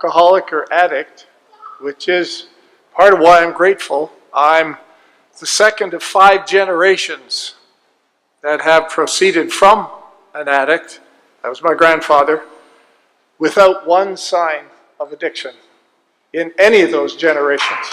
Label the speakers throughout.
Speaker 1: alcoholic or addict, which is part of why I'm grateful. I'm the second of 5 generations that have proceeded from an addict. That was my grandfather, without one sign of addiction in any of those generations.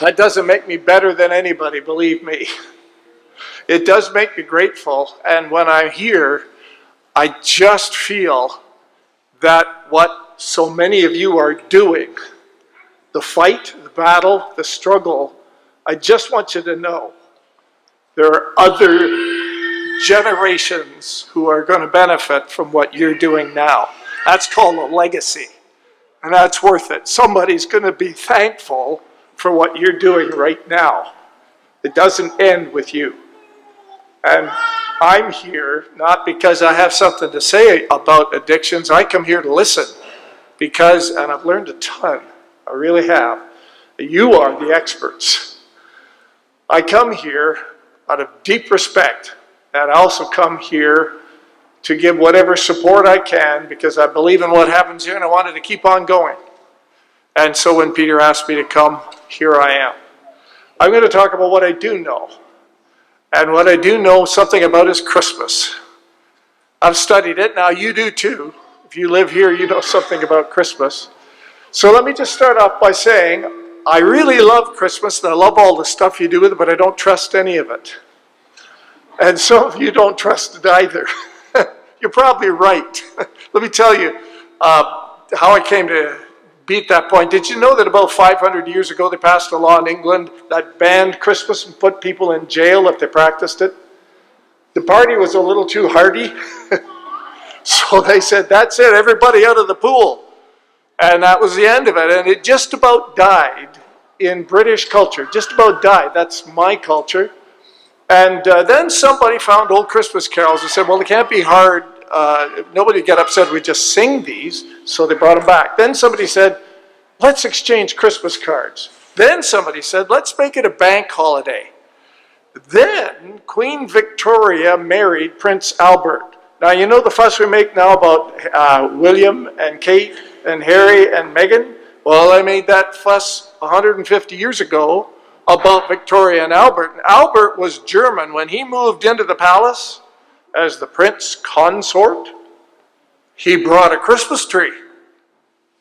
Speaker 1: That doesn't make me better than anybody, believe me. It does make me grateful, and when I'm here, I just feel that what so many of you are doing, the fight, the battle, the struggle, I just want you to know there are other generations who are going to benefit from what you're doing now. That's called a legacy, and that's worth it. Somebody's going to be thankful for what you're doing right now. It doesn't end with you. And I'm here not because I have something to say about addictions. I come here to listen because, and I've learned a ton, I really have, you are the experts. I come here out of deep respect, and I also come here to give whatever support I can because I believe in what happens here and I wanted to keep on going. And so when Peter asked me to come, here I am. I'm going to talk about what I do know. And what I do know something about is Christmas. I've studied it. Now you do too. If you live here, you know something about Christmas. So let me just start off by saying, I really love Christmas and I love all the stuff you do with it, but I don't trust any of it. And some of you don't trust it either. You're probably right. Let me tell you how I came to beat that point. Did you know that about 500 years ago they passed a law in England that banned Christmas and put people in jail if they practiced it? The party was a little too hardy. So they said, that's it, everybody out of the pool. And that was the end of it. And it just about died in British culture. Just about died. That's my culture. And then somebody found old Christmas carols and said, well, it can't be hard. Nobody get upset, we just sing these. So they brought them back. Then somebody said, let's exchange Christmas cards. Then somebody said, let's make it a bank holiday. Then Queen Victoria married Prince Albert. Now, you know the fuss we make now about William and Kate and Harry and Meghan? Well, I made that fuss 150 years ago about Victoria and Albert. And Albert was German. When he moved into the palace as the prince consort, he brought a Christmas tree.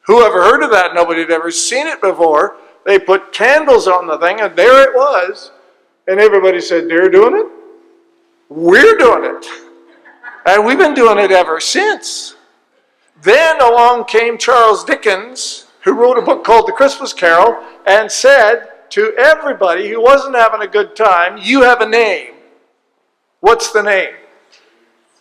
Speaker 1: Who ever heard of that? Nobody had ever seen it before. They put candles on the thing, and there it was. And everybody said, they're doing it? We're doing it. And we've been doing it ever since. Then along came Charles Dickens, who wrote a book called The Christmas Carol, and said to everybody who wasn't having a good time, you have a name. What's the name?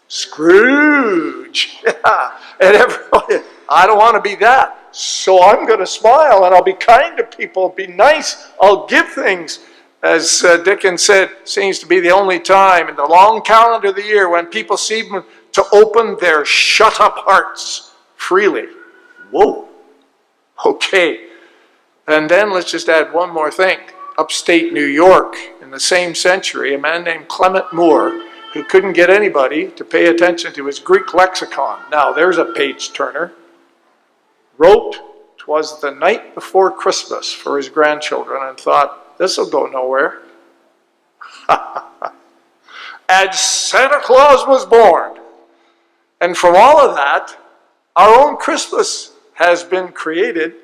Speaker 1: Scrooge. Yeah. And everybody, I don't want to be that. So I'm going to smile and I'll be kind to people, be nice, I'll give things. As Dickens said, seems to be the only time in the long calendar of the year when people seem to open their shut-up hearts freely. Whoa. Okay. And then let's just add one more thing. Upstate New York, in the same century, a man named Clement Moore, who couldn't get anybody to pay attention to his Greek lexicon. Now, there's a page-turner. Wrote, "'Twas the night before Christmas" for his grandchildren, and thought, this will go nowhere. And Santa Claus was born. And from all of that, our own Christmas has been created,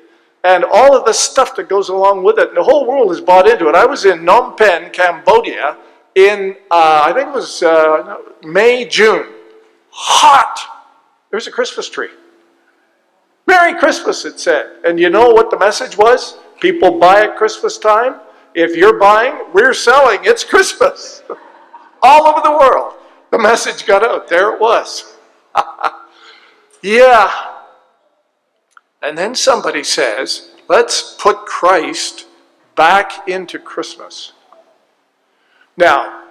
Speaker 1: and all of the stuff that goes along with it. And the whole world is bought into it. I was in Phnom Penh, Cambodia, in, I think it was May, June. Hot. There's a Christmas tree. Merry Christmas, it said. And you know what the message was? People buy at Christmas time. If you're buying, we're selling. It's Christmas. All over the world. The message got out. There it was. Yeah. And then somebody says, let's put Christ back into Christmas. Now,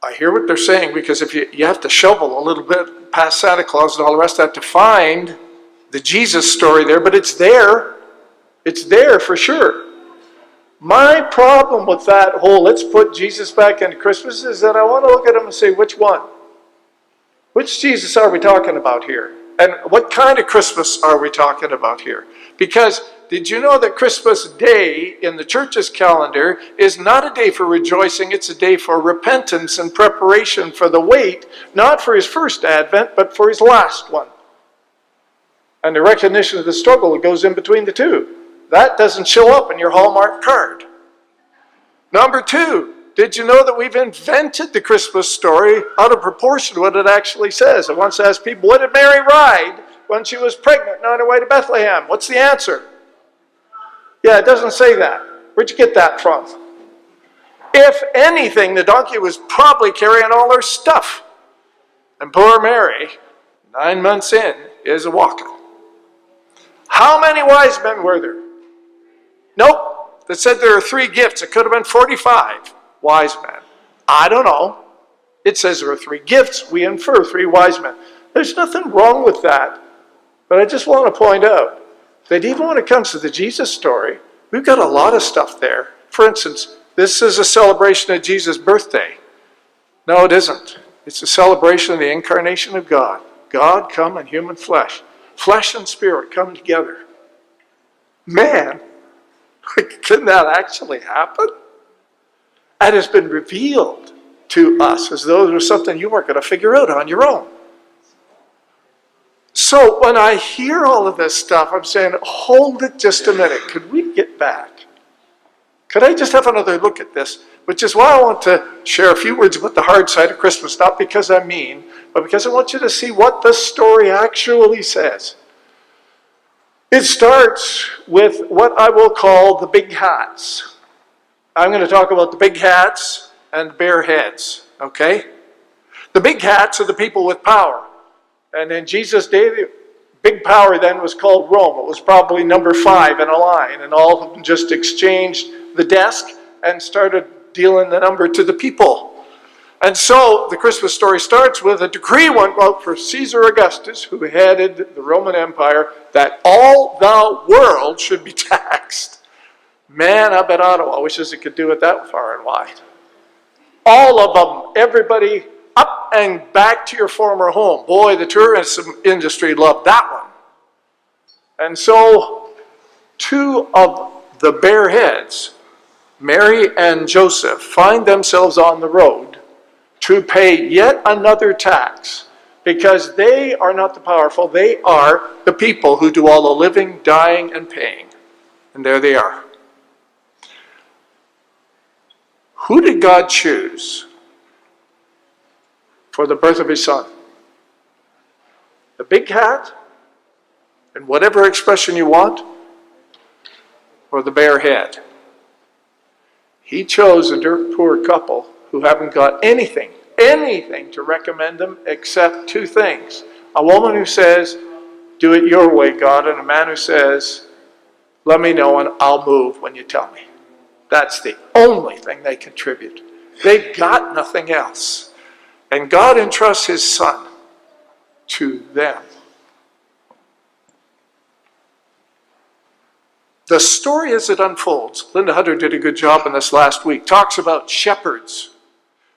Speaker 1: I hear what they're saying, because if you have to shovel a little bit past Santa Claus and all the rest of that to find the Jesus story there, but it's there. It's there for sure. My problem with that whole let's put Jesus back into Christmas is that I want to look at him and say, which one? Which Jesus are we talking about here? And what kind of Christmas are we talking about here? Because did you know that Christmas Day in the church's calendar is not a day for rejoicing, it's a day for repentance and preparation for the wait, not for his first advent, but for his last one. And the recognition of the struggle that goes in between the two. That doesn't show up in your Hallmark card. Number two, did you know that we've invented the Christmas story out of proportion to what it actually says? I once asked people, what did Mary ride when she was pregnant and on her way to Bethlehem? What's the answer? Yeah, it doesn't say that. Where'd you get that from? If anything, the donkey was probably carrying all her stuff. And poor Mary, 9 months in, is a walker. How many wise men were there? Nope. That said there are 3 gifts. It could have been 45 wise men. I don't know. It says there are 3 gifts. We infer 3 wise men. There's nothing wrong with that. But I just want to point out that even when it comes to the Jesus story, we've got a lot of stuff there. For instance, this is a celebration of Jesus' birthday. No, it isn't. It's a celebration of the incarnation of God. God come in human flesh. Flesh and spirit come together. Man, can that actually happen? And it's been revealed to us as though there was something you weren't going to figure out on your own. So when I hear all of this stuff, I'm saying, hold it just a minute. Could we get back? Could I just have another look at this? Which is why I want to share a few words about the hard side of Christmas, not because I'm mean, but because I want you to see what the story actually says. It starts with what I will call the big hats. I'm going to talk about the big hats and bare heads, okay? The big hats are the people with power. And in Jesus' day, the big power then was called Rome. It was probably number 5 in a line, and all of them just exchanged the desk and started dealing the number to the people. And so the Christmas story starts with a decree went out for Caesar Augustus, who headed the Roman Empire, that all the world should be taxed. Man, I bet Ottawa wishes it could do it that far and wide. All of them, everybody, up and back to your former home. Boy, the tourism industry loved that one. And so 2 of the bare heads, Mary and Joseph, find themselves on the road to pay yet another tax, because they are not the powerful, they are the people who do all the living, dying, and paying. And there they are. Who did God choose for the birth of his son? The big hat, in whatever expression you want, or the bare head? He chose a dirt poor couple who haven't got anything to recommend them except 2 things. A woman who says, do it your way, God, and a man who says, let me know and I'll move when you tell me. That's the only thing they contribute. They've got nothing else. And God entrusts his son to them. The story as it unfolds, Linda Hutter did a good job in this last week, talks about shepherds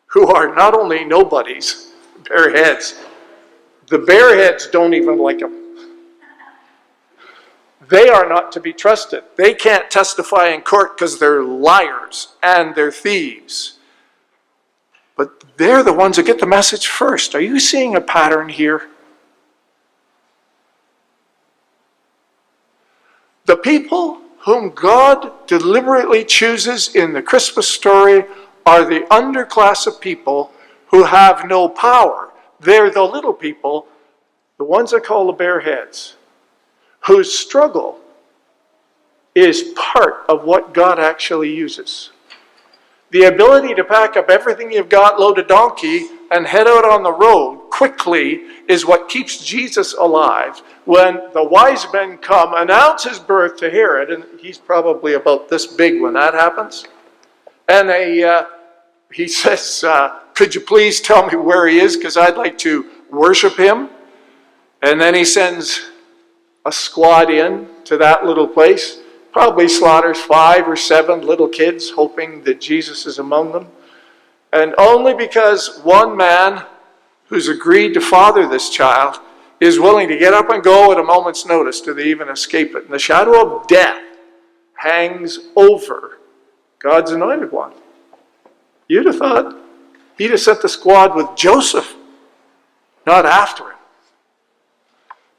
Speaker 1: who are not only nobodies, bare heads. The bare heads don't even like them. They are not to be trusted. They can't testify in court because they're liars and they're thieves. But they're the ones that get the message first. Are you seeing a pattern here? The people whom God deliberately chooses in the Christmas story are the underclass of people who have no power. They're the little people, the ones I call the bare heads, whose struggle is part of what God actually uses. The ability to pack up everything you've got, load a donkey, and head out on the road quickly is what keeps Jesus alive. When the wise men come, announce his birth to Herod, and he's probably about this big when that happens, and he says, could you please tell me where he is, because I'd like to worship him. And then he sends a squad in to that little place, probably slaughters 5 or 7 little kids, hoping that Jesus is among them. And only because one man who's agreed to father this child, is willing to get up and go at a moment's notice to even escape it. And the shadow of death hangs over God's anointed one. You'd have thought he'd have sent the squad with Joseph, not after him.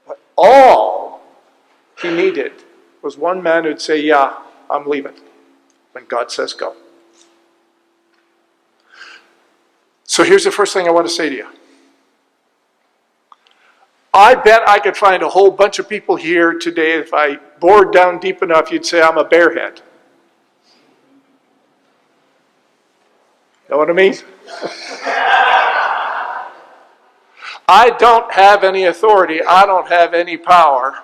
Speaker 1: But all he needed was one man who'd say, yeah, I'm leaving, when God says go. So here's the first thing I want to say to you. I bet I could find a whole bunch of people here today, if I bored down deep enough, you'd say I'm a barehead. Know what I mean? I don't have any authority. I don't have any power.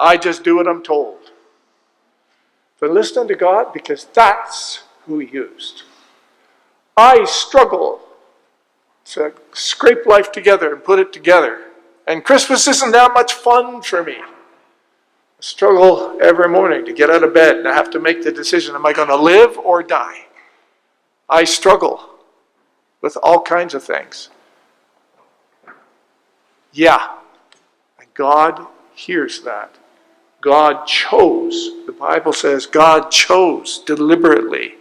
Speaker 1: I just do what I'm told. But listen to God, because that's who he used. I struggle to scrape life together and put it together. And Christmas isn't that much fun for me. I struggle every morning to get out of bed and I have to make the decision, am I going to live or die? I struggle with all kinds of things. Yeah, and God hears that. God chose, the Bible says, God chose deliberately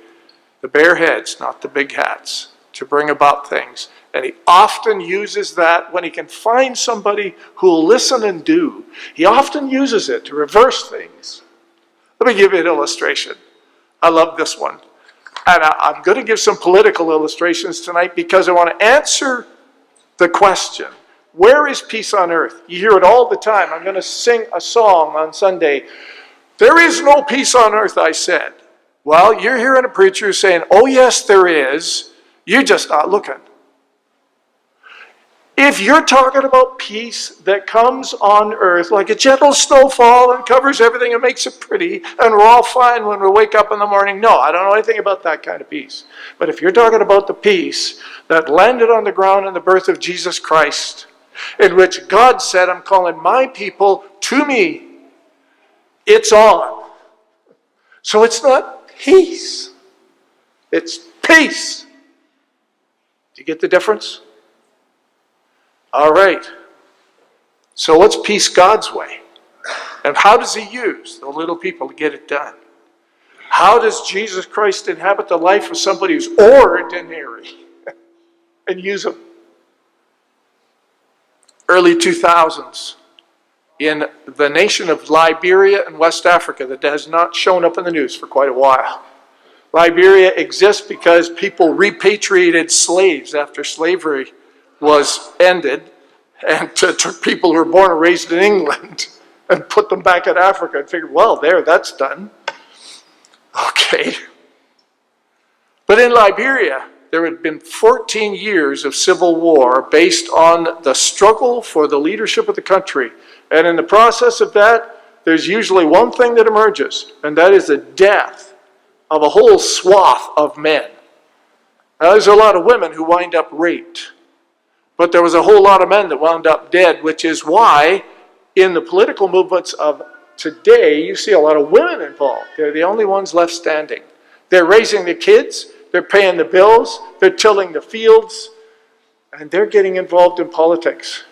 Speaker 1: the bare heads, not the big hats, to bring about things. And he often uses that when he can find somebody who will listen and do. He often uses it to reverse things. Let me give you an illustration. I love this one. And I'm going to give some political illustrations tonight because I want to answer the question, where is peace on earth? You hear it all the time. I'm going to sing a song on Sunday. There is no peace on earth, I said. Well, you're hearing a preacher saying, oh yes, there is. You're just not looking. If you're talking about peace that comes on earth like a gentle snowfall and covers everything and makes it pretty, and we're all fine when we wake up in the morning, no, I don't know anything about that kind of peace. But if you're talking about the peace that landed on the ground in the birth of Jesus Christ, in which God said, I'm calling my people to me, it's on. So it's not peace, it's peace. Do you get the difference? All right. So what's peace God's way? And how does he use the little people to get it done? How does Jesus Christ inhabit the life of somebody who's ordinary and use them? Early 2000s, in the nation of Liberia in West Africa that has not shown up in the news for quite a while. Liberia exists because people repatriated slaves after slavery was ended, and took people who were born and raised in England and put them back in Africa and figured, well, that's done. Okay. But in Liberia, there had been 14 years of civil war based on the struggle for the leadership of the country. And in the process of that, there's usually one thing that emerges, and that is the death of a whole swath of men. Now, there's a lot of women who wind up raped. But there was a whole lot of men that wound up dead, which is why in the political movements of today, you see a lot of women involved. They're the only ones left standing. They're raising the kids, they're paying the bills, they're tilling the fields, and they're getting involved in politics.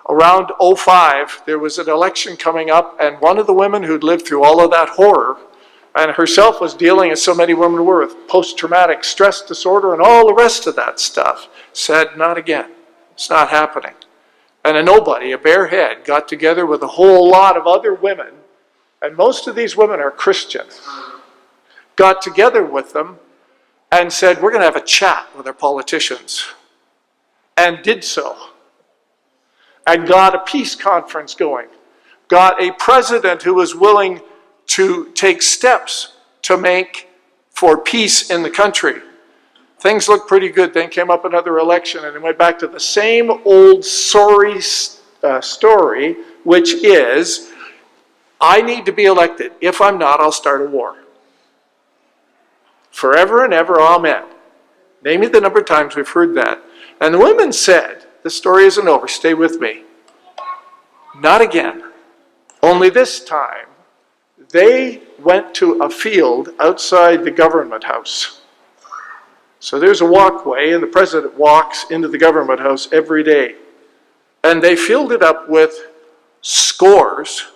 Speaker 1: Around 2005, there was an election coming up, and one of the women who'd lived through all of that horror, and herself was dealing, as so many women were, with post-traumatic stress disorder and all the rest of that stuff, said, not again. It's not happening. And a nobody, a barehead, got together with a whole lot of other women, and most of these women are Christians, got together with them and said, we're going to have a chat with our politicians, and did so. And got a peace conference going. Got a president who was willing to take steps to make for peace in the country. Things looked pretty good. Then came up another election, and it went back to the same old sorry story, which is, I need to be elected. If I'm not, I'll start a war. Forever and ever, amen. Name me the number of times we've heard that. And the women said, the story isn't over, stay with me. Not again. Only this time, they went to a field outside the government house. So there's a walkway, and the president walks into the government house every day. And they filled it up with scores.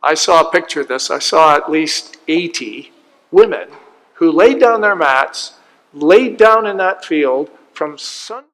Speaker 1: I saw a picture of this. I saw at least 80 women who laid down their mats, laid down in that field from sun